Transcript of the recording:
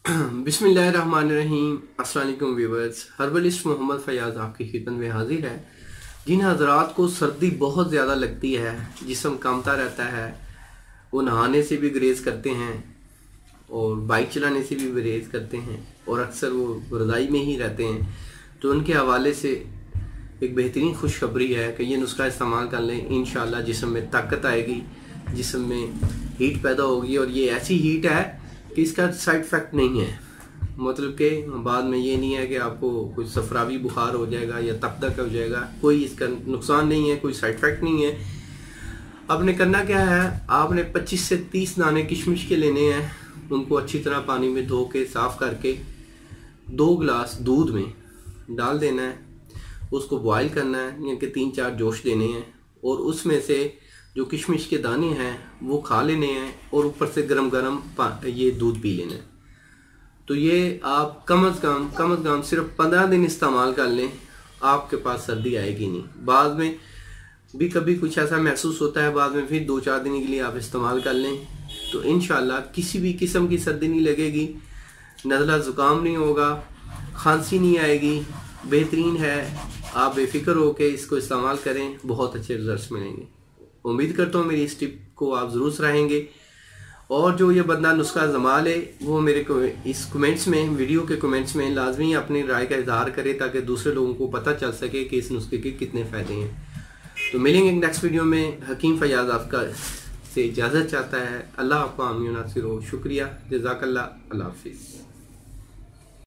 बिस्मिल्लाहिर्रहमानिर्रहीम। अस्सलाम वालेकुम व्यूअर्स, हर्बलिस्ट मोहम्मद फयाज आपकी खिदमत में हाजिर है। जिन हजरात को सर्दी बहुत ज़्यादा लगती है, जिस्म कांपता रहता है, वो नहाने से भी गुरेज करते हैं और बाइक चलाने से भी गुरेज करते हैं और अक्सर वो रज़ाई में ही रहते हैं, तो उनके हवाले से एक बेहतरीन खुशखबरी है कि ये नुस्खा इस्तेमाल कर लें। इंशाअल्लाह जिस्म में ताकत आएगी, जिस्म में हीट पैदा होगी और ये ऐसी हीट है कि इसका साइड इफ़ेक्ट नहीं है। मतलब कि बाद में ये नहीं है कि आपको कुछ सफरावी बुखार हो जाएगा या तपदक हो जाएगा, कोई इसका नुकसान नहीं है, कोई साइड इफ़ेक्ट नहीं है। आपने करना क्या है, आपने 25 से 30 दाने किशमिश के लेने हैं। उनको अच्छी तरह पानी में धो के साफ़ करके 2 गिलास दूध में डाल देना है। उसको बॉयल करना है, यानी कि 3-4 जोश देने हैं और उसमें से जो किशमिश के दाने हैं वो खा लेने हैं और ऊपर से गरम गरम ये दूध पी लेना है। तो ये आप कम अज़ कम सिर्फ 15 दिन इस्तेमाल कर लें, आपके पास सर्दी आएगी नहीं। बाद में भी कभी कुछ ऐसा महसूस होता है, बाद में फिर 2-4 दिन के लिए आप इस्तेमाल कर लें तो इंशाल्लाह किसी भी किस्म की सर्दी नहीं लगेगी, नज़ला ज़ुकाम नहीं होगा, खांसी नहीं आएगी। बेहतरीन है, आप बेफिक्र हो के इसको इस्तेमाल करें, बहुत अच्छे रिजल्ट्स मिलेंगे। उम्मीद करता हूँ मेरी इस टिप को आप ज़रूर सराहेंगे। और जो ये बंदा नुस्खा आज़मा ले वो मेरे को इस कमेंट्स में, वीडियो के कमेंट्स में लाजमी अपनी राय का इजहार करे ताकि दूसरे लोगों को पता चल सके कि इस नुस्खे के कितने फ़ायदे हैं। तो मिलेंगे नेक्स्ट वीडियो में। हकीम फयाज आपका से इजाज़त चाहता है। अल्लाह आपको आमीन नासिर हो। शुक्रिया, जज़ाकल्लाह, अल्लाह हाफिज़।